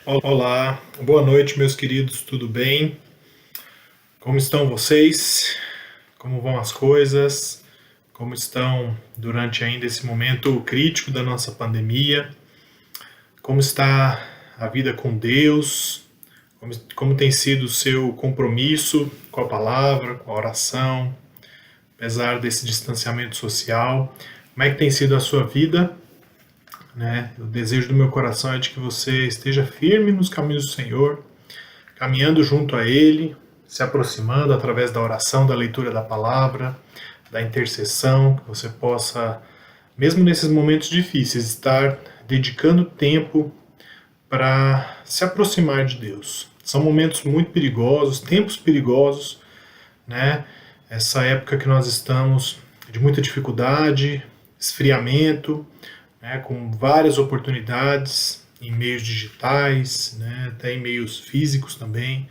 Olá, boa noite, meus queridos, tudo bem? Como estão vocês? Como vão as coisas? Como estão durante ainda esse momento crítico da nossa pandemia? Como está a vida com Deus? Como tem sido o seu compromisso com a palavra, com a oração, apesar desse distanciamento social? Como é que tem sido a sua vida? O desejo do meu coração é de que você esteja firme nos caminhos do Senhor, caminhando junto a Ele, se aproximando através da oração, da leitura da palavra, da intercessão, que você possa, mesmo nesses momentos difíceis, estar dedicando tempo para se aproximar de Deus. São momentos muito perigosos, tempos perigosos, né? Essa época que nós estamos de muita dificuldade, esfriamento, com várias oportunidades em meios digitais, até em meios físicos também,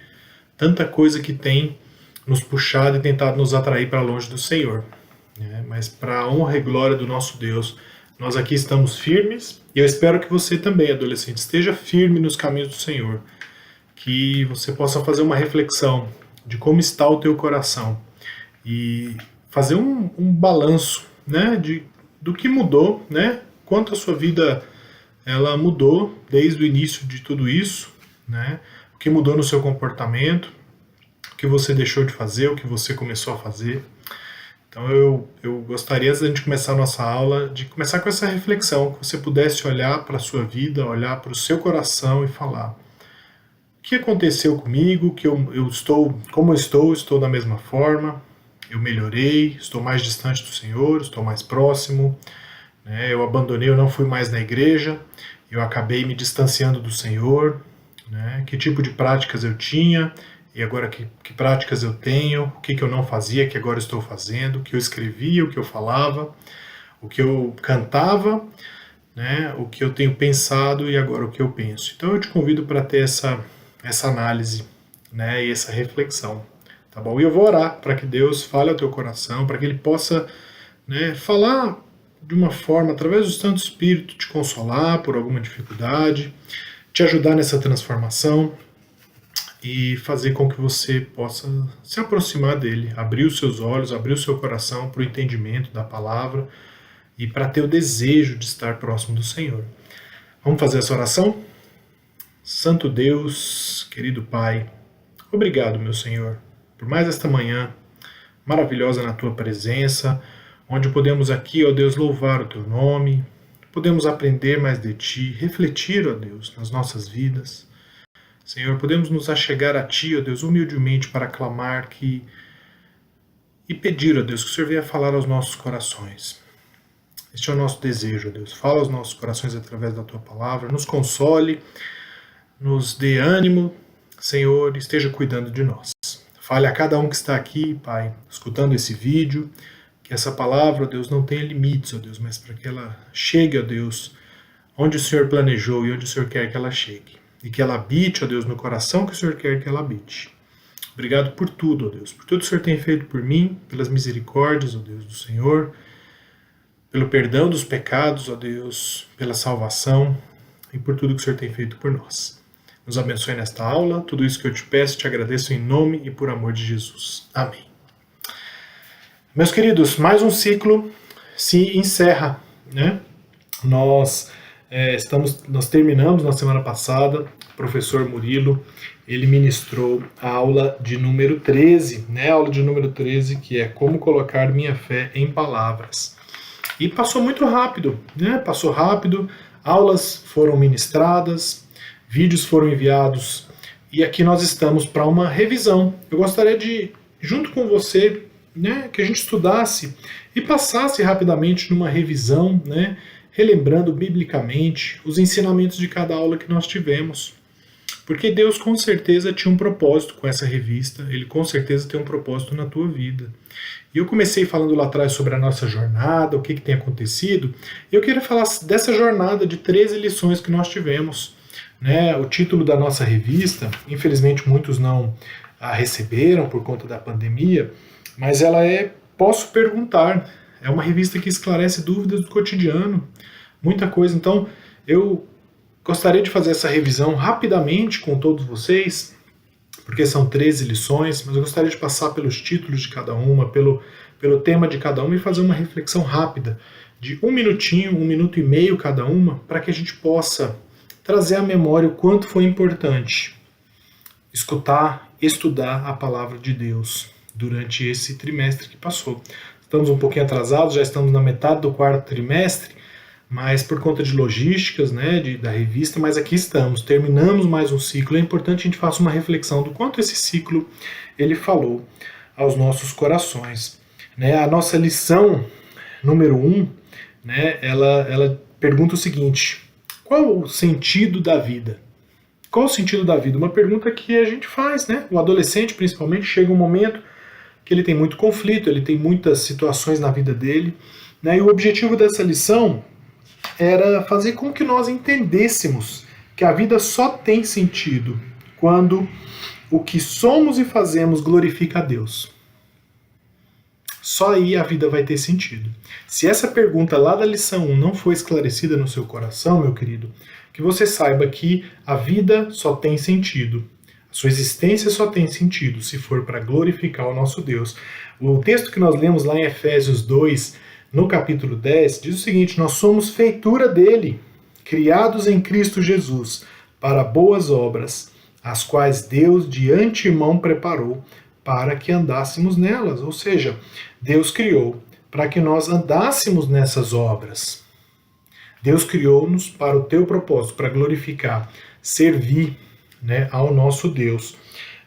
tanta coisa que tem nos puxado e tentado nos atrair para longe do Senhor. Mas para a honra e glória do nosso Deus, nós aqui estamos firmes, e eu espero que você também, adolescente, esteja firme nos caminhos do Senhor, que você possa fazer uma reflexão de como está o teu coração e fazer um balanço, do que mudou, quanto a sua vida ela mudou desde o início de tudo isso, o que mudou no seu comportamento, o que você deixou de fazer, o que você começou a fazer. Então eu gostaria, antes de a gente começar a nossa aula, de começar com essa reflexão, que você pudesse olhar para a sua vida, olhar para o seu coração e falar: o que aconteceu comigo, que eu estou, como eu estou da mesma forma, eu melhorei, estou mais distante do Senhor, estou mais próximo, eu abandonei, eu não fui mais na igreja, eu acabei me distanciando do Senhor, que tipo de práticas eu tinha, e agora que práticas eu tenho, o que eu não fazia, que agora estou fazendo, o que eu escrevia, o que eu falava, o que eu cantava, o que eu tenho pensado e agora o que eu penso. Então eu te convido para ter essa análise, e essa reflexão, tá bom? E eu vou orar para que Deus fale ao teu coração, para que Ele possa falar de uma forma, através do Santo Espírito, te consolar por alguma dificuldade, te ajudar nessa transformação e fazer com que você possa se aproximar dele, abrir os seus olhos, abrir o seu coração para o entendimento da palavra e para ter o desejo de estar próximo do Senhor. Vamos fazer essa oração? Santo Deus, querido Pai, obrigado, meu Senhor, por mais esta manhã maravilhosa na Tua presença, onde podemos aqui, ó Deus, louvar o Teu nome, podemos aprender mais de Ti, refletir, ó Deus, nas nossas vidas. Senhor, podemos nos achegar a Ti, ó Deus, humildemente para clamar e pedir, ó Deus, que o Senhor venha falar aos nossos corações. Este é o nosso desejo, ó Deus. Fala aos nossos corações através da Tua palavra, nos console, nos dê ânimo, Senhor, esteja cuidando de nós. Fale a cada um que está aqui, Pai, escutando esse vídeo, que essa palavra, ó Deus, não tenha limites, ó Deus, mas para que ela chegue, ó Deus, onde o Senhor planejou e onde o Senhor quer que ela chegue. E que ela habite, ó Deus, no coração que o Senhor quer que ela habite. Obrigado por tudo, ó Deus, por tudo que o Senhor tem feito por mim, pelas misericórdias, ó Deus, do Senhor, pelo perdão dos pecados, ó Deus, pela salvação e por tudo que o Senhor tem feito por nós. Nos abençoe nesta aula, tudo isso que eu te peço, te agradeço em nome e por amor de Jesus. Amém. Meus queridos, mais um ciclo se encerra, Nós terminamos na semana passada, o professor Murilo, ele ministrou a aula de número 13, a aula de número 13, que é como colocar minha fé em palavras. E passou muito rápido, Passou rápido, aulas foram ministradas, vídeos foram enviados, e aqui nós estamos para uma revisão. Eu gostaria de, junto com você, que a gente estudasse e passasse rapidamente numa revisão, relembrando biblicamente os ensinamentos de cada aula que nós tivemos. Porque Deus com certeza tinha um propósito com essa revista, Ele com certeza tem um propósito na tua vida. E eu comecei falando lá atrás sobre a nossa jornada, o que tem acontecido, e eu queria falar dessa jornada de 13 lições que nós tivemos. O título da nossa revista, infelizmente muitos não a receberam por conta da pandemia, mas ela Posso Perguntar, é uma revista que esclarece dúvidas do cotidiano, muita coisa. Então, eu gostaria de fazer essa revisão rapidamente com todos vocês, porque são 13 lições, mas eu gostaria de passar pelos títulos de cada uma, pelo tema de cada uma e fazer uma reflexão rápida, de 1 minutinho, 1 minuto e meio cada uma, para que a gente possa trazer à memória o quanto foi importante escutar, estudar a palavra de Deus durante esse trimestre que passou. Estamos um pouquinho atrasados, já estamos na metade do 4º trimestre, mas por conta de logísticas, né, da revista, mas aqui estamos, terminamos mais um ciclo. É importante que a gente faça uma reflexão do quanto esse ciclo ele falou aos nossos corações. Né? A nossa lição número 1, né, ela pergunta o seguinte: qual o sentido da vida? Qual o sentido da vida? Uma pergunta que a gente faz, né? O adolescente, principalmente, chega um momento que ele tem muito conflito, ele tem muitas situações na vida dele, né? E o objetivo dessa lição era fazer com que nós entendêssemos que a vida só tem sentido quando o que somos e fazemos glorifica a Deus. Só aí a vida vai ter sentido. Se essa pergunta lá da lição 1 não foi esclarecida no seu coração, meu querido, que você saiba que a vida só tem sentido. A sua existência só tem sentido se for para glorificar o nosso Deus. O texto que nós lemos lá em Efésios 2, no capítulo 10, diz o seguinte: nós somos feitura dele, criados em Cristo Jesus, para boas obras, as quais Deus de antemão preparou para que andássemos nelas. Ou seja, Deus criou para que nós andássemos nessas obras. Deus criou-nos para o teu propósito, para glorificar, servir, né, ao nosso Deus.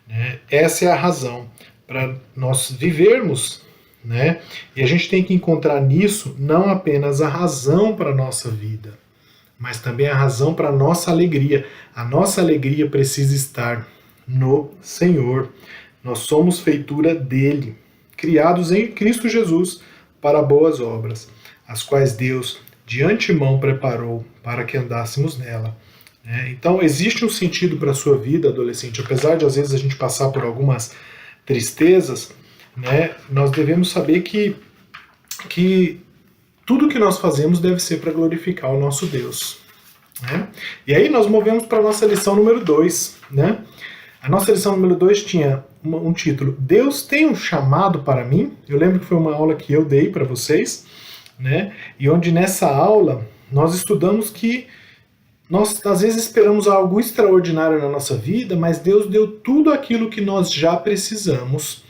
Né? Essa é a razão para nós vivermos. Né? E a gente tem que encontrar nisso não apenas a razão para a nossa vida, mas também a razão para a nossa alegria. A nossa alegria precisa estar no Senhor. Nós somos feitura dele, criados em Cristo Jesus para boas obras, as quais Deus de antemão preparou para que andássemos nela. Então existe um sentido para a sua vida, adolescente, apesar de às vezes a gente passar por algumas tristezas, né, nós devemos saber que tudo que nós fazemos deve ser para glorificar o nosso Deus. Né? E aí nós movemos para a nossa lição número 2. Né? A nossa lição número 2 tinha um título: Deus tem um chamado para mim? Eu lembro que foi uma aula que eu dei para vocês, né? E onde nessa aula nós estudamos que nós às vezes esperamos algo extraordinário na nossa vida, mas Deus deu tudo aquilo que nós já precisamos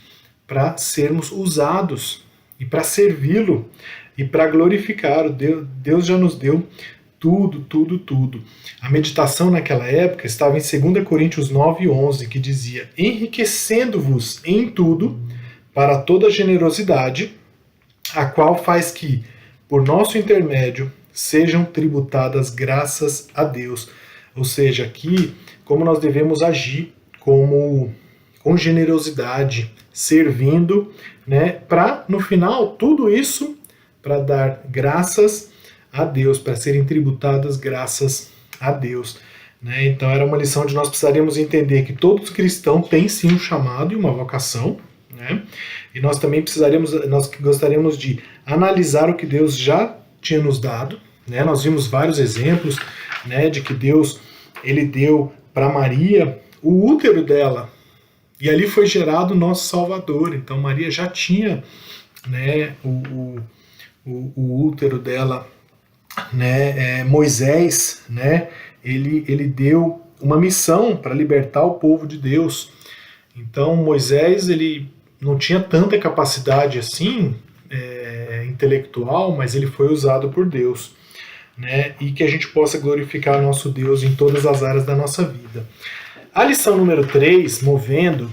para sermos usados e para servi-lo e para glorificar o Deus. Deus já nos deu tudo, tudo, tudo. A meditação naquela época estava em 2 Coríntios 9:11, que dizia: enriquecendo-vos em tudo para toda generosidade, a qual faz que, por nosso intermédio, sejam tributadas graças a Deus. Ou seja, aqui, como nós devemos agir com generosidade, servindo, né, para, no final, tudo isso, para dar graças a Deus, para serem tributadas graças a Deus. Né? Então era uma lição onde nós precisaríamos entender que todos cristãos têm sim um chamado e uma vocação, né? E nós também nós gostaríamos de analisar o que Deus já tinha nos dado. Né? Nós vimos vários exemplos, né, de que Deus ele deu para Maria o útero dela, e ali foi gerado o nosso Salvador. Então Maria já tinha, né, o útero dela. Né, Moisés, né, ele deu uma missão para libertar o povo de Deus. Então Moisés ele não tinha tanta capacidade assim intelectual, mas ele foi usado por Deus, né, e que a gente possa glorificar o nosso Deus em todas as áreas da nossa vida. A lição número 3, movendo,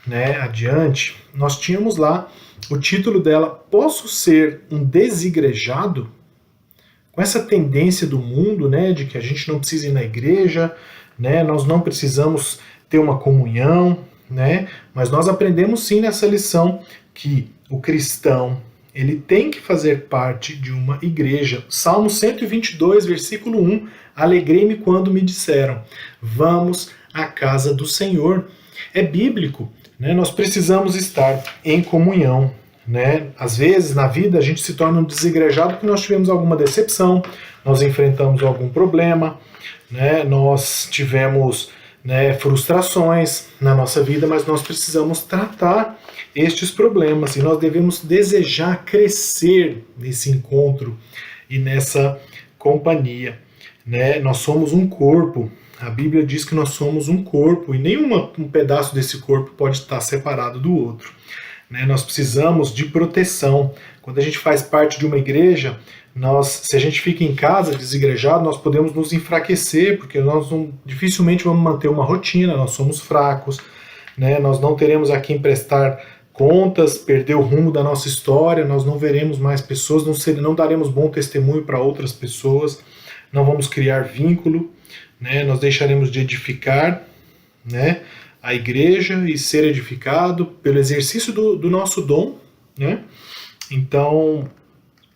né, adiante, nós tínhamos lá o título dela: Posso ser um desigrejado? Com essa tendência do mundo, né, de que a gente não precisa ir na igreja, né, nós não precisamos ter uma comunhão, né, mas nós aprendemos sim nessa lição que o cristão ele tem que fazer parte de uma igreja. Salmo 122, versículo 1: Alegrei-me quando me disseram, vamos à casa do Senhor. É bíblico, né, nós precisamos estar em comunhão, né? Às vezes na vida a gente se torna um desigrejado porque nós tivemos alguma decepção, nós enfrentamos algum problema, né? Nós tivemos, né, frustrações na nossa vida, mas nós precisamos tratar estes problemas e nós devemos desejar crescer nesse encontro e nessa companhia, né? Nós somos um corpo. A Bíblia diz que nós somos um corpo e nenhum pedaço desse corpo pode estar separado do outro, né? Nós precisamos de proteção. Quando a gente faz parte de uma igreja, se a gente fica em casa desigrejado, nós podemos nos enfraquecer, porque nós dificilmente vamos manter uma rotina, nós somos fracos, né? Nós não teremos a quem prestar contas, perder o rumo da nossa história, nós não veremos mais pessoas, não daremos bom testemunho para outras pessoas, não vamos criar vínculo, né? Nós deixaremos de edificar, né, a igreja e ser edificado pelo exercício do nosso dom, né? Então,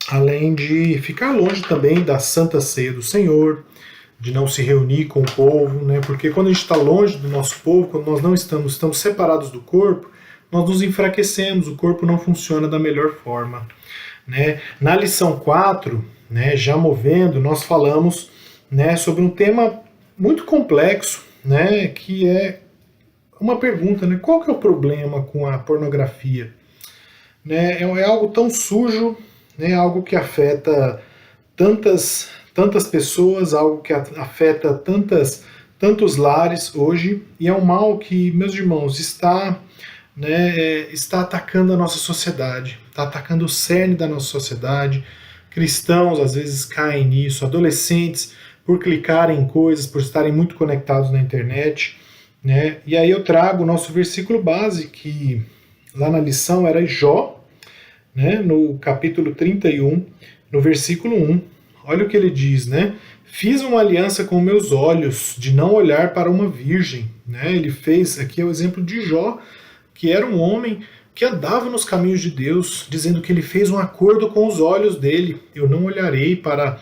além de ficar longe também da Santa Ceia do Senhor, de não se reunir com o povo, né? Porque quando a gente está longe do nosso povo, quando nós não estamos separados do corpo, nós nos enfraquecemos, o corpo não funciona da melhor forma, né? Na lição 4, né, já movendo, nós falamos, né, sobre um tema muito complexo, né, que é uma pergunta, né, qual que é o problema com a pornografia? Né, é algo tão sujo, né, algo que afeta tantas pessoas, algo que afeta tantos lares hoje, e é um mal que, meus irmãos, está atacando a nossa sociedade, está atacando o cerne da nossa sociedade. Cristãos às vezes caem nisso, adolescentes por clicarem em coisas, por estarem muito conectados na internet, né? E aí eu trago o nosso versículo base, que lá na lição era Jó, né? No capítulo 31, no versículo 1, olha o que ele diz, né? Fiz uma aliança com meus olhos de não olhar para uma virgem, né? Ele fez, aqui é o exemplo de Jó, que era um homem que andava nos caminhos de Deus, dizendo que ele fez um acordo com os olhos dele. Eu não olharei para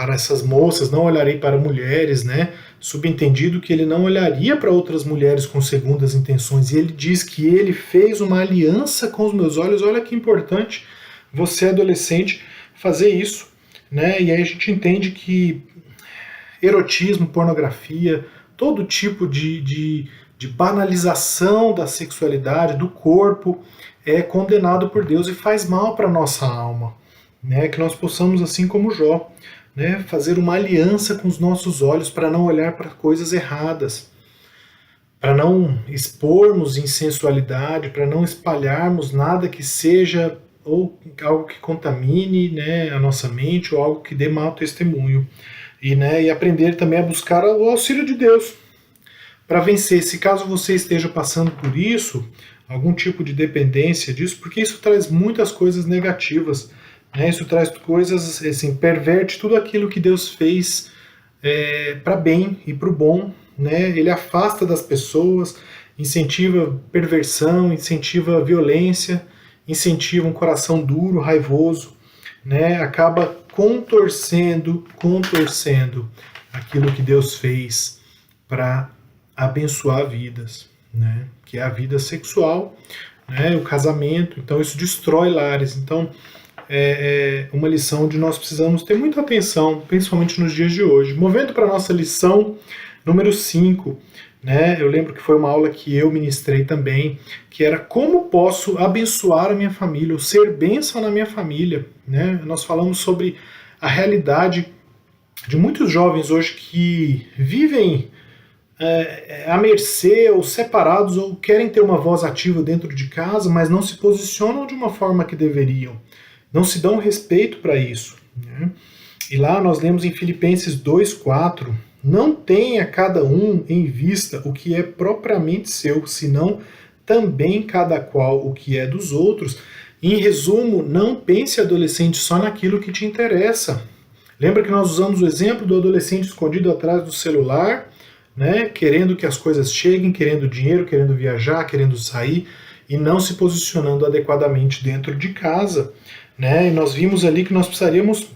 essas moças, não olharei para mulheres, né? Subentendido que ele não olharia para outras mulheres com segundas intenções. E ele diz que ele fez uma aliança com os meus olhos. Olha que importante você, adolescente, fazer isso, né? E aí a gente entende que erotismo, pornografia, todo tipo de banalização da sexualidade, do corpo, é condenado por Deus e faz mal para a nossa alma, né? Que nós possamos, assim como Jó, né, fazer uma aliança com os nossos olhos para não olhar para coisas erradas, para não expormos em sensualidade, para não espalharmos nada que seja ou algo que contamine, né, a nossa mente, ou algo que dê mau testemunho. E aprender também a buscar o auxílio de Deus para vencer. Se caso você esteja passando por isso, algum tipo de dependência disso, porque isso traz muitas coisas negativas, né? Isso traz coisas, assim, perverte tudo aquilo que Deus fez para bem e para o bom, né? Ele afasta das pessoas, incentiva perversão, incentiva violência, incentiva um coração duro, raivoso, né? Acaba contorcendo aquilo que Deus fez para abençoar vidas, né? Que é a vida sexual, né? O casamento. Então isso destrói lares. Então é uma lição onde nós precisamos ter muita atenção, principalmente nos dias de hoje. Movendo para a nossa lição número 5, né? Eu lembro que foi uma aula que eu ministrei também, que era como posso abençoar a minha família, ou ser bênção na minha família, né? Nós falamos sobre a realidade de muitos jovens hoje que vivem à mercê ou separados, ou querem ter uma voz ativa dentro de casa, mas não se posicionam de uma forma que deveriam. Não se dão respeito para isso, né? E lá nós lemos em Filipenses 2,4, não tenha cada um em vista o que é propriamente seu, senão também cada qual o que é dos outros. Em resumo, não pense, adolescente, só naquilo que te interessa. Lembra que nós usamos o exemplo do adolescente escondido atrás do celular, né, querendo que as coisas cheguem, querendo dinheiro, querendo viajar, querendo sair, e não se posicionando adequadamente dentro de casa, né? E nós vimos ali que nós precisaríamos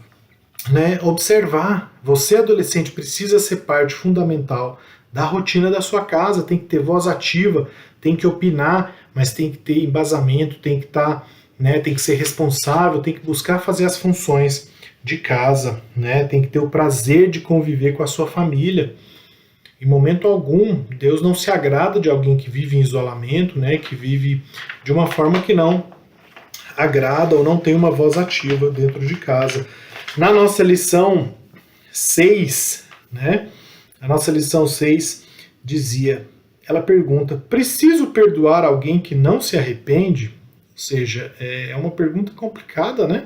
né, observar. Você, adolescente, precisa ser parte fundamental da rotina da sua casa, tem que ter voz ativa, tem que opinar, mas tem que ter embasamento, tem que estar, né, tem que ser responsável, tem que buscar fazer as funções de casa, né, tem que ter o prazer de conviver com a sua família. Em momento algum, Deus não se agrada de alguém que vive em isolamento, né, que vive de uma forma que não agrada ou não tem uma voz ativa dentro de casa. Na nossa lição 6, né, a nossa lição 6 dizia, ela pergunta, preciso perdoar alguém que não se arrepende? Ou seja, é uma pergunta complicada, né?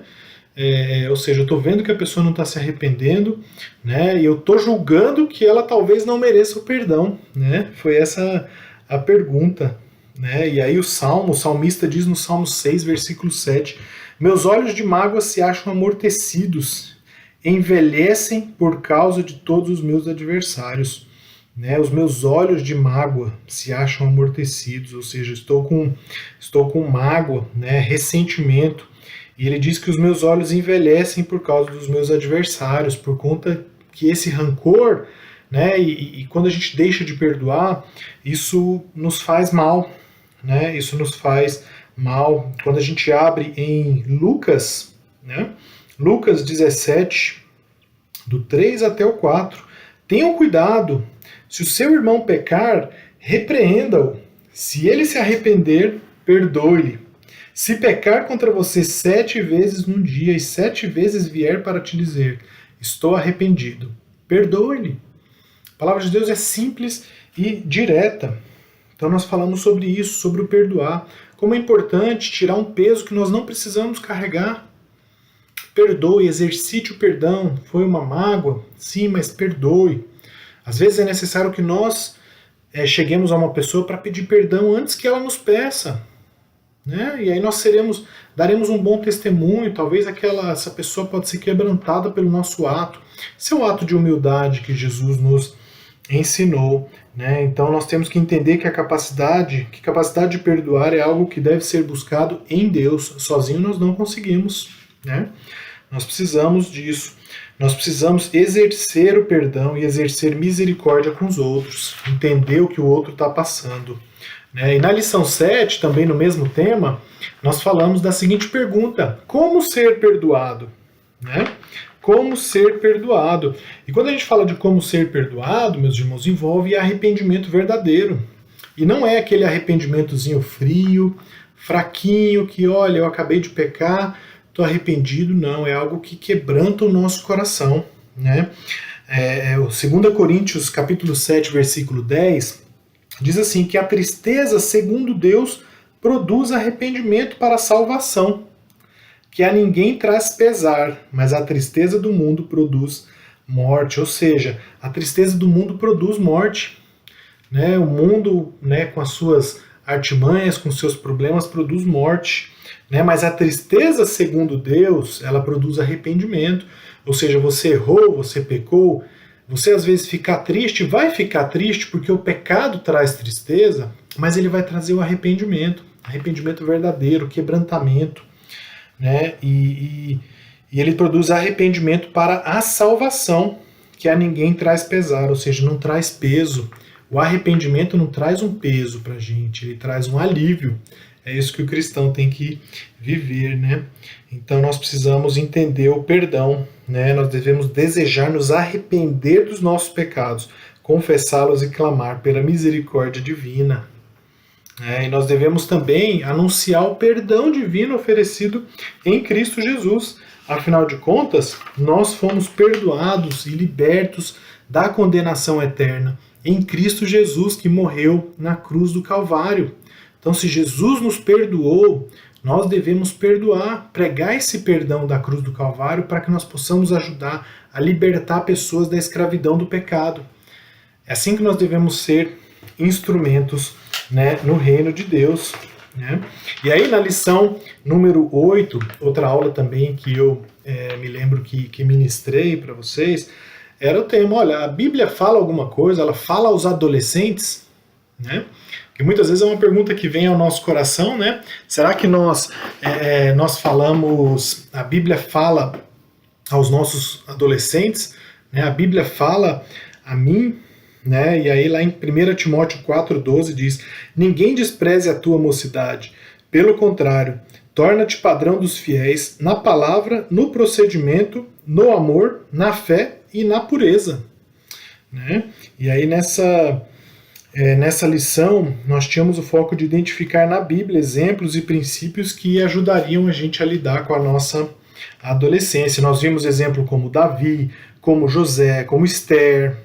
Ou seja, eu estou vendo que a pessoa não está se arrependendo, né? E eu estou julgando que ela talvez não mereça o perdão, né? Foi essa a pergunta, né? E aí o salmista diz no Salmo 6, versículo 7, meus olhos de mágoa se acham amortecidos, envelhecem por causa de todos os meus adversários. Né, os meus olhos de mágoa se acham amortecidos, ou seja, estou com mágoa, né, ressentimento. E ele diz que os meus olhos envelhecem por causa dos meus adversários, por conta que esse rancor, né, e quando a gente deixa de perdoar, isso nos faz mal, né, isso nos faz mal. Quando a gente abre em Lucas, né, Lucas 17, do 3 até o 4, tenham cuidado, se o seu irmão pecar, repreenda-o. Se ele se arrepender, perdoe-lhe. Se pecar contra você 7 vezes num dia e 7 vezes vier para te dizer, estou arrependido, perdoe-lhe. A palavra de Deus é simples e direta. Então nós falamos sobre isso, sobre o perdoar. Como é importante tirar um peso que nós não precisamos carregar. Perdoe, exercite o perdão. Foi uma mágoa? Sim, mas perdoe. Às vezes é necessário que nós cheguemos a uma pessoa para pedir perdão antes que ela nos peça. Né? E aí nós daremos um bom testemunho, talvez essa pessoa pode ser quebrantada pelo nosso ato. Esse é um ato de humildade que Jesus nos ensinou. Né? Então nós temos que entender que a capacidade de perdoar é algo que deve ser buscado em Deus. Sozinho nós não conseguimos. Né? Nós precisamos disso. Nós precisamos exercer o perdão e exercer misericórdia com os outros, entender o que o outro está passando. Né? E na lição 7, também no mesmo tema, nós falamos da seguinte pergunta, como ser perdoado? Né? Como ser perdoado? E quando a gente fala de como ser perdoado, meus irmãos, envolve arrependimento verdadeiro. E não é aquele arrependimentozinho frio, fraquinho, que olha, eu acabei de pecar, estou arrependido, não, é algo que quebranta o nosso coração. Né? O 2 Coríntios capítulo 7, versículo 10, diz assim, que a tristeza, segundo Deus, produz arrependimento para a salvação, que a ninguém traz pesar, mas a tristeza do mundo produz morte. Ou seja, a tristeza do mundo produz morte. Né? O mundo, né, com as suas artimanhas, com seus problemas, produz morte. Né? Mas a tristeza, segundo Deus, ela produz arrependimento. Ou seja, você errou, você pecou, você às vezes ficar triste, vai ficar triste porque o pecado traz tristeza, mas ele vai trazer o arrependimento verdadeiro, quebrantamento. Né? E ele produz arrependimento para a salvação, que a ninguém traz pesar, ou seja, não traz peso. O arrependimento não traz um peso para a gente, ele traz um alívio. É isso que o cristão tem que viver, né? Então nós precisamos entender o perdão, né? Nós devemos desejar nos arrepender dos nossos pecados, confessá-los e clamar pela misericórdia divina. E nós devemos também anunciar o perdão divino oferecido em Cristo Jesus. Afinal de contas, nós fomos perdoados e libertos da condenação eterna em Cristo Jesus, que morreu na cruz do Calvário. Então, se Jesus nos perdoou, nós devemos perdoar, pregar esse perdão da cruz do Calvário para que nós possamos ajudar a libertar pessoas da escravidão do pecado. É assim que nós devemos ser instrumentos, né, no reino de Deus. Né? E aí na lição número 8, outra aula também que eu me lembro que ministrei para vocês, era o tema, olha, a Bíblia fala alguma coisa, ela fala aos adolescentes, né? Que muitas vezes é uma pergunta que vem ao nosso coração, né? Será que nós falamos, a Bíblia fala aos nossos adolescentes, né? A Bíblia fala a mim, né? E aí lá em 1 Timóteo 4,12 diz: ninguém despreze a tua mocidade, pelo contrário, torna-te padrão dos fiéis na palavra, no procedimento, no amor, na fé e na pureza. Né? E aí nessa lição nós tínhamos o foco de identificar na Bíblia exemplos e princípios que ajudariam a gente a lidar com a nossa adolescência. Nós vimos exemplos como Davi, como José, como Esther,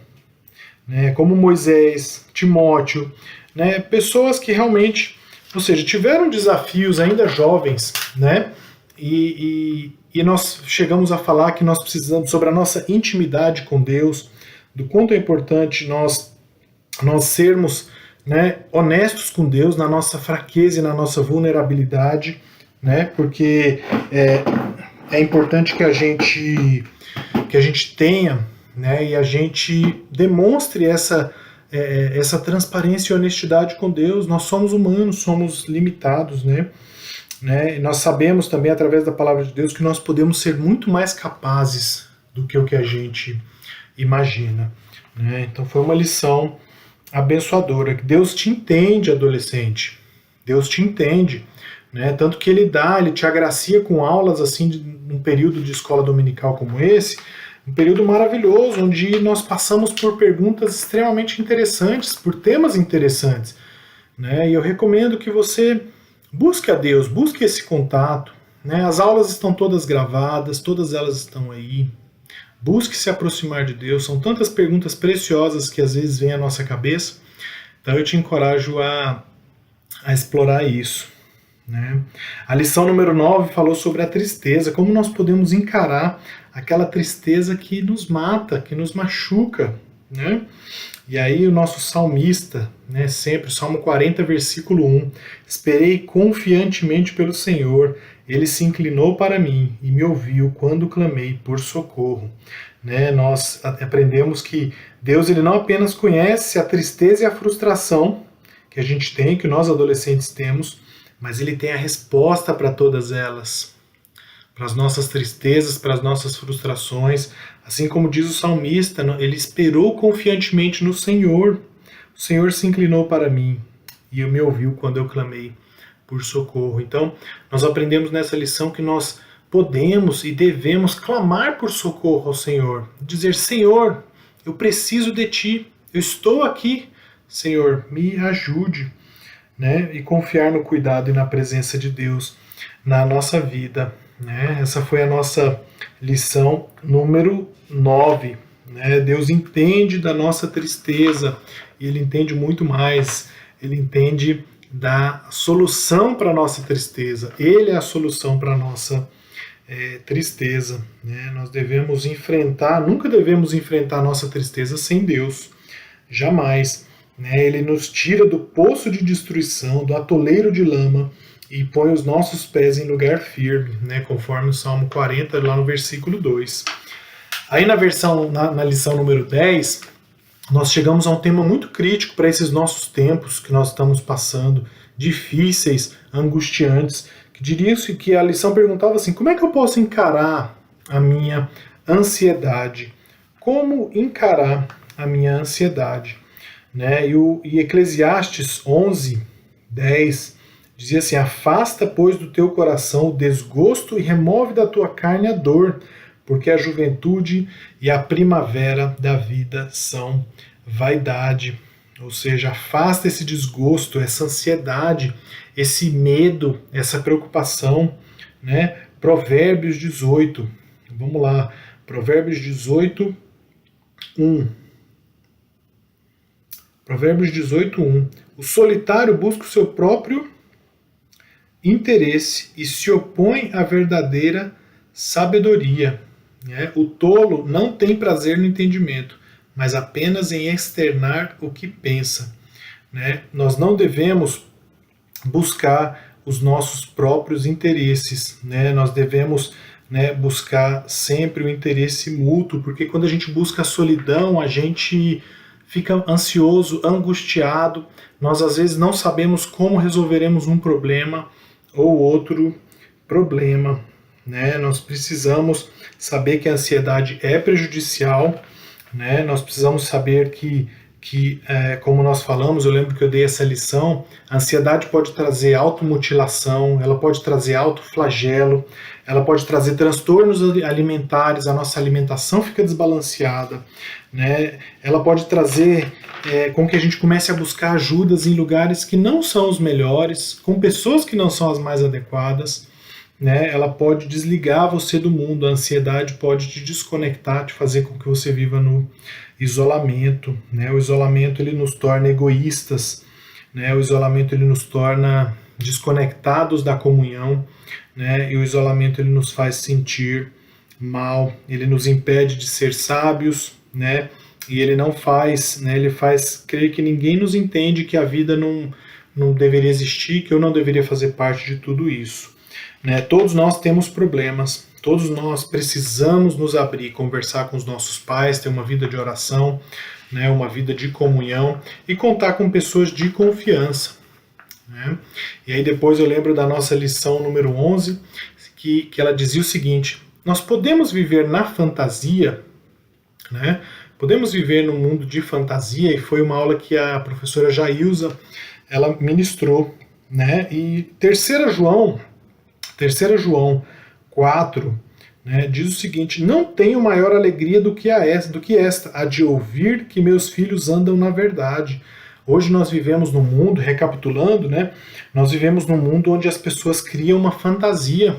né, como Moisés, Timóteo, né, pessoas que realmente, ou seja, tiveram desafios ainda jovens, né, e nós chegamos a falar que nós precisamos sobre a nossa intimidade com Deus, do quanto é importante nós sermos, né, honestos com Deus na nossa fraqueza e na nossa vulnerabilidade, né, porque é importante que a gente tenha, né, e a gente demonstre essa transparência e honestidade com Deus. Nós somos humanos, somos limitados, né? Nós sabemos também através da palavra de Deus que nós podemos ser muito mais capazes do que o que a gente imagina, né? Então foi uma lição abençoadora. Deus te entende, adolescente. Deus te entende, né? Tanto que ele te agracia com aulas assim num período de escola dominical como esse, um período maravilhoso, onde nós passamos por perguntas extremamente interessantes, por temas interessantes, né? E eu recomendo que você busque a Deus, busque esse contato, né? As aulas estão todas gravadas, todas elas estão aí. Busque se aproximar de Deus. São tantas perguntas preciosas que às vezes vêm à nossa cabeça. Então eu te encorajo a explorar isso, né? A lição número 9 falou sobre a tristeza, como nós podemos encarar aquela tristeza que nos mata, que nos machuca, né? E aí o nosso salmista, né, sempre, Salmo 40, versículo 1, esperei confiantemente pelo Senhor, ele se inclinou para mim e me ouviu quando clamei por socorro. Né, nós aprendemos que Deus ele não apenas conhece a tristeza e a frustração que a gente tem, que nós adolescentes temos, mas ele tem a resposta para todas elas, para as nossas tristezas, para as nossas frustrações. Assim como diz o salmista, ele esperou confiantemente no Senhor. O Senhor se inclinou para mim e me ouviu quando eu clamei por socorro. Então, nós aprendemos nessa lição que nós podemos e devemos clamar por socorro ao Senhor. Dizer, Senhor, eu preciso de Ti, eu estou aqui, Senhor, me ajude. Né? E confiar no cuidado e na presença de Deus na nossa vida. Né? Essa foi a nossa lição número 9. Né? Deus entende da nossa tristeza e Ele entende muito mais. Ele entende da solução para a nossa tristeza. Ele é a solução para a nossa tristeza. Né? Nós devemos enfrentar, nunca devemos enfrentar a nossa tristeza sem Deus. Jamais. Né? Ele nos tira do poço de destruição, do atoleiro de lama, e põe os nossos pés em lugar firme, né, conforme o Salmo 40, lá no versículo 2. Aí na lição número 10, nós chegamos a um tema muito crítico para esses nossos tempos que nós estamos passando, difíceis, angustiantes, que diria-se que a lição perguntava assim, como é que eu posso encarar a minha ansiedade? Como encarar a minha ansiedade? Né? E Eclesiastes 11, 10, dizia assim, afasta, pois, do teu coração o desgosto e remove da tua carne a dor, porque a juventude e a primavera da vida são vaidade. Ou seja, afasta esse desgosto, essa ansiedade, esse medo, essa preocupação. Né? Provérbios 18, vamos lá, Provérbios 18, 1. Provérbios 18, 1. O solitário busca o seu próprio interesse e se opõe à verdadeira sabedoria. Né? O tolo não tem prazer no entendimento, mas apenas em externar o que pensa. Né? Nós não devemos buscar os nossos próprios interesses. Né? Nós devemos buscar sempre o interesse mútuo, porque quando a gente busca a solidão, a gente fica ansioso, angustiado, nós às vezes não sabemos como resolveremos um problema ou outro problema. né? Nós precisamos saber que a ansiedade é prejudicial, né? Nós precisamos saber como nós falamos, eu lembro que eu dei essa lição, a ansiedade pode trazer automutilação, ela pode trazer autoflagelo, ela pode trazer transtornos alimentares, a nossa alimentação fica desbalanceada, né? Ela pode trazer com que a gente comece a buscar ajudas em lugares que não são os melhores, com pessoas que não são as mais adequadas, né? Ela pode desligar você do mundo, a ansiedade pode te desconectar, te fazer com que você viva no isolamento, né? O isolamento ele nos torna egoístas, né? O isolamento ele nos torna desconectados da comunhão, né? E o isolamento ele nos faz sentir mal, ele nos impede de ser sábios, né? E ele não faz, né? Ele faz crer que ninguém nos entende, que a vida não deveria existir, que eu não deveria fazer parte de tudo isso, né? Todos nós temos problemas, todos nós precisamos nos abrir, conversar com os nossos pais, ter uma vida de oração, né? Uma vida de comunhão e contar com pessoas de confiança, né? E aí depois eu lembro da nossa lição número 11, que ela dizia o seguinte: nós podemos viver na fantasia, né? Podemos viver num mundo de fantasia, e foi uma aula que a professora Jailza, ela ministrou, né? E 3 João 4, né, diz o seguinte: não tenho maior alegria do que esta, a de ouvir que meus filhos andam na verdade. Hoje nós vivemos num mundo, recapitulando, né, nós vivemos num mundo onde as pessoas criam uma fantasia,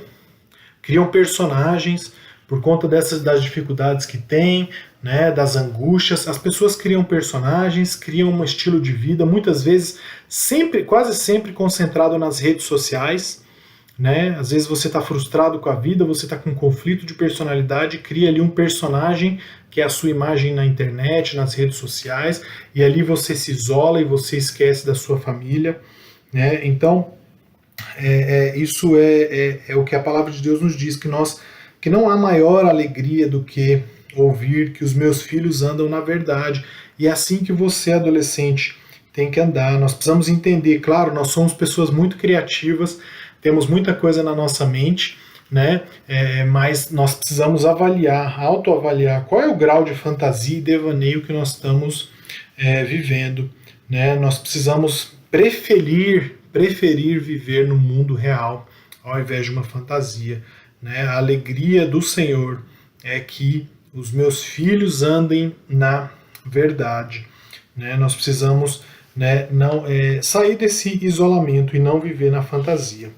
criam personagens, por conta das dificuldades que têm, né, das angústias, as pessoas criam personagens, criam um estilo de vida, muitas vezes, quase sempre concentrado nas redes sociais, né? Às vezes você está frustrado com a vida, você está com um conflito de personalidade, cria ali um personagem que é a sua imagem na internet, nas redes sociais, e ali você se isola e você esquece da sua família, né? Então, isso é o que a palavra de Deus nos diz, que não há maior alegria do que ouvir que os meus filhos andam na verdade. E é assim que você, adolescente, tem que andar. Nós precisamos entender, claro, nós somos pessoas muito criativas, temos muita coisa na nossa mente, né? Mas nós precisamos autoavaliar qual é o grau de fantasia e devaneio que nós estamos vivendo, né? Nós precisamos preferir viver no mundo real ao invés de uma fantasia, né? A alegria do Senhor é que os meus filhos andem na verdade, né? Nós precisamos, né, sair desse isolamento e não viver na fantasia,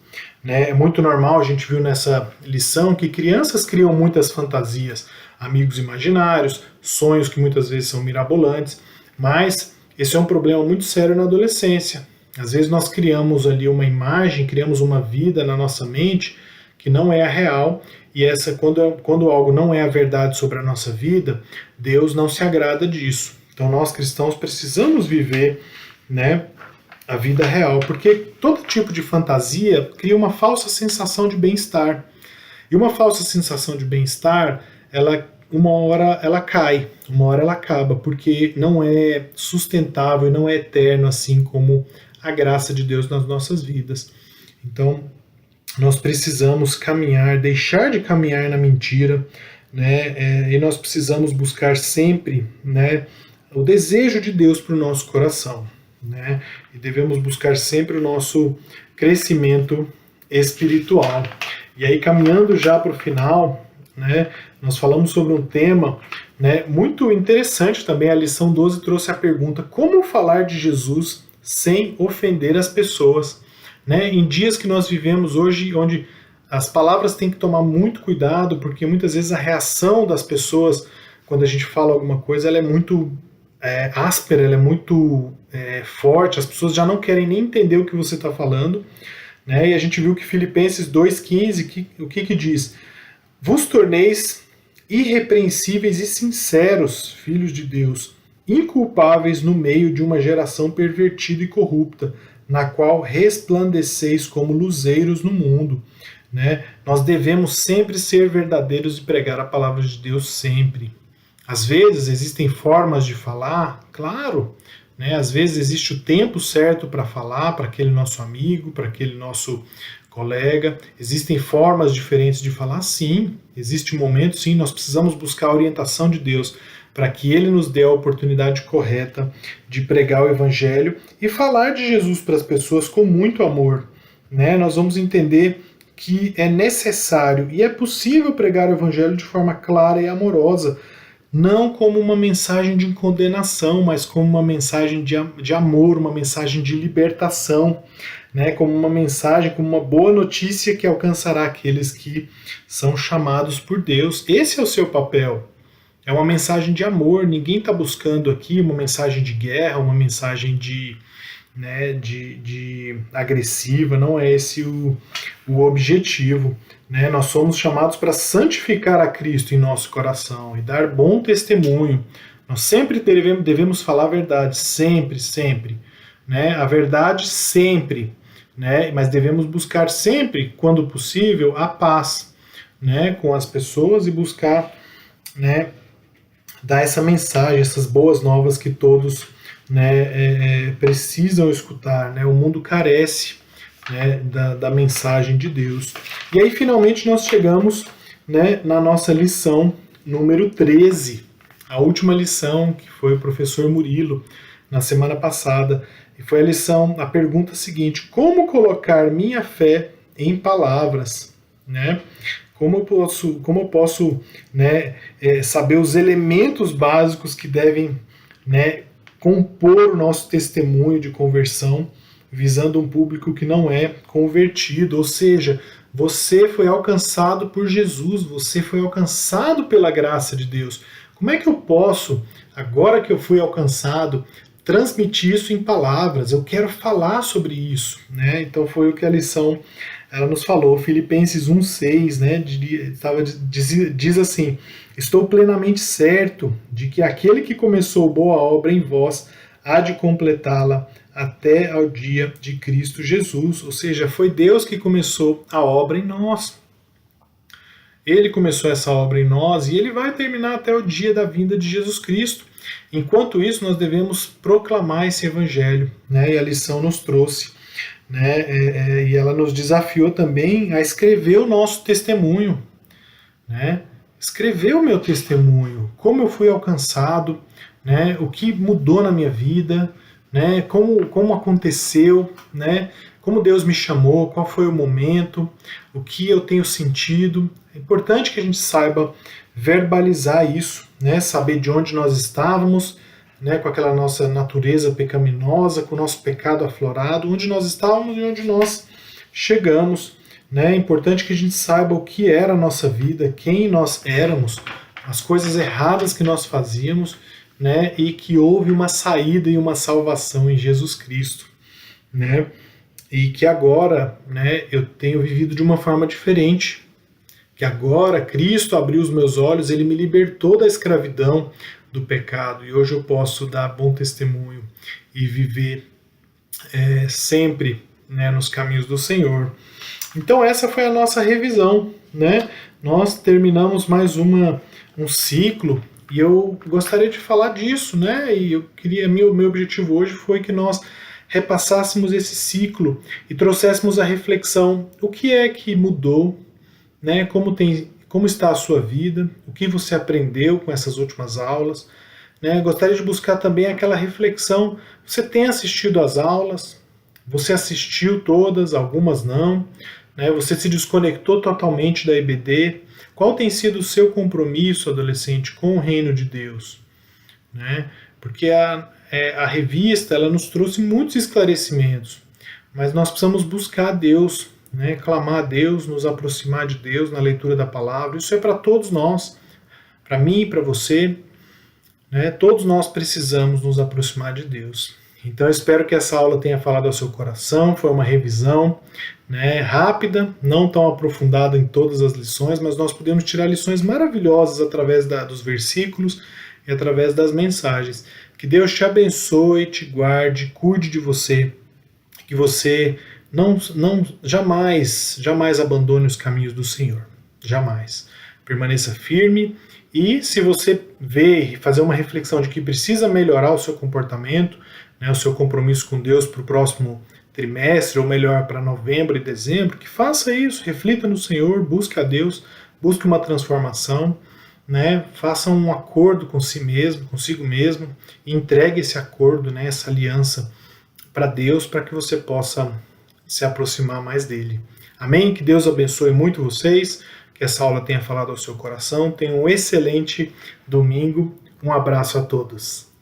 né? É muito normal, a gente viu nessa lição que crianças criam muitas fantasias, amigos imaginários, sonhos que muitas vezes são mirabolantes, mas esse é um problema muito sério na adolescência. Às vezes nós criamos ali uma imagem, criamos uma vida na nossa mente que não é a real, e quando algo não é a verdade sobre a nossa vida, Deus não se agrada disso. Então nós cristãos precisamos viver, né, a vida real, porque todo tipo de fantasia cria uma falsa sensação de bem-estar. E uma falsa sensação de bem-estar, uma hora ela cai, uma hora ela acaba, porque não é sustentável e não é eterno assim como a graça de Deus nas nossas vidas. Então nós precisamos caminhar, deixar de caminhar na mentira, né, e nós precisamos buscar sempre, né, o desejo de Deus para o nosso coração, né? E devemos buscar sempre o nosso crescimento espiritual. E aí, caminhando já para o final, né, nós falamos sobre um tema, né, muito interessante também. A lição 12 trouxe a pergunta: como falar de Jesus sem ofender as pessoas? Né? Em dias que nós vivemos hoje, onde as palavras têm que tomar muito cuidado, porque muitas vezes a reação das pessoas, quando a gente fala alguma coisa, ela é muito áspera, ela é muito forte, as pessoas já não querem nem entender o que você está falando, né? E a gente viu que Filipenses 2,15, o que diz? Vos torneis irrepreensíveis e sinceros, filhos de Deus, inculpáveis no meio de uma geração pervertida e corrupta, na qual resplandeceis como luzeiros no mundo, né? Nós devemos sempre ser verdadeiros e pregar a palavra de Deus sempre. Às vezes existem formas de falar, claro, né? Às vezes existe o tempo certo para falar para aquele nosso amigo, para aquele nosso colega. Existem formas diferentes de falar, sim. Existe um momento, sim, nós precisamos buscar a orientação de Deus para que Ele nos dê a oportunidade correta de pregar o Evangelho e falar de Jesus para as pessoas com muito amor. Né? Nós vamos entender que é necessário e é possível pregar o Evangelho de forma clara e amorosa, não como uma mensagem de condenação, mas como uma mensagem de amor, uma mensagem de libertação, né? Como uma mensagem, como uma boa notícia que alcançará aqueles que são chamados por Deus. Esse é o seu papel. É uma mensagem de amor, ninguém está buscando aqui uma mensagem de guerra, uma mensagem de agressiva, não é esse o objetivo. Né? Nós somos chamados para santificar a Cristo em nosso coração e dar bom testemunho. Nós sempre devemos falar a verdade, sempre, sempre. Né? A verdade sempre, né? Mas devemos buscar sempre, quando possível, a paz, né? Com as pessoas e buscar, né, dar essa mensagem, essas boas novas que todos, né, precisam escutar. Né? O mundo carece, né, da mensagem de Deus. E aí, finalmente, nós chegamos, né, na nossa lição número 13, a última lição, que foi o professor Murilo, na semana passada. E foi a pergunta seguinte: como colocar minha fé em palavras? Né? Como eu posso, né, saber os elementos básicos que devem, né, compor o nosso testemunho de conversão, visando um público que não é convertido? Ou seja, você foi alcançado por Jesus, você foi alcançado pela graça de Deus. Como é que eu posso, agora que eu fui alcançado, transmitir isso em palavras? Eu quero falar sobre isso. Né? Então foi o que a lição ela nos falou. Filipenses 1,6, né, diz assim: estou plenamente certo de que aquele que começou boa obra em vós há de completá-la até ao dia de Cristo Jesus. Ou seja, foi Deus que começou a obra em nós. Ele começou essa obra em nós e ele vai terminar até o dia da vinda de Jesus Cristo. Enquanto isso, nós devemos proclamar esse evangelho, né? E a lição nos trouxe, né? E ela nos desafiou também a escrever o nosso testemunho, né? Escrever o meu testemunho, como eu fui alcançado, né? O que mudou na minha vida, né? Como aconteceu, né? Como Deus me chamou, qual foi o momento, o que eu tenho sentido. É importante que a gente saiba verbalizar isso, né? Saber de onde nós estávamos, né? Com aquela nossa natureza pecaminosa, com o nosso pecado aflorado, onde nós estávamos e onde nós chegamos. Né? É importante que a gente saiba o que era a nossa vida, quem nós éramos, as coisas erradas que nós fazíamos, né? E que houve uma saída e uma salvação em Jesus Cristo. Né? E que agora, né, eu tenho vivido de uma forma diferente. Que agora Cristo abriu os meus olhos, Ele me libertou da escravidão do pecado. E hoje eu posso dar bom testemunho e viver sempre, né, nos caminhos do Senhor. Então essa foi a nossa revisão. Né? Nós terminamos mais um ciclo e eu gostaria de falar disso. Né? E meu objetivo hoje foi que nós repassássemos esse ciclo e trouxéssemos a reflexão: o que é que mudou, né? Como está a sua vida, o que você aprendeu com essas últimas aulas. Né? Gostaria de buscar também aquela reflexão: você tem assistido às aulas? Você assistiu todas, algumas não? Né? Você se desconectou totalmente da EBD? Qual tem sido o seu compromisso, adolescente, com o reino de Deus? Né? Porque a revista ela nos trouxe muitos esclarecimentos, mas nós precisamos buscar a Deus, né? Clamar a Deus, nos aproximar de Deus na leitura da palavra. Isso é para todos nós, para mim e para você. Né? Todos nós precisamos nos aproximar de Deus. Então eu espero que essa aula tenha falado ao seu coração. Foi uma revisão, né, rápida, não tão aprofundada em todas as lições, mas nós podemos tirar lições maravilhosas através dos versículos e através das mensagens. Que Deus te abençoe, te guarde, cuide de você, que você jamais abandone os caminhos do Senhor. Jamais. Permaneça firme. E se você fazer uma reflexão de que precisa melhorar o seu comportamento, né, o seu compromisso com Deus para o próximo trimestre, ou melhor, para novembro e dezembro, que faça isso, reflita no Senhor, busque a Deus, busque uma transformação, né? Faça um acordo com si mesmo, consigo mesmo, e entregue esse acordo, né, essa aliança para Deus, para que você possa se aproximar mais dele. Amém? Que Deus abençoe muito vocês, que essa aula tenha falado ao seu coração. Tenha um excelente domingo. Um abraço a todos.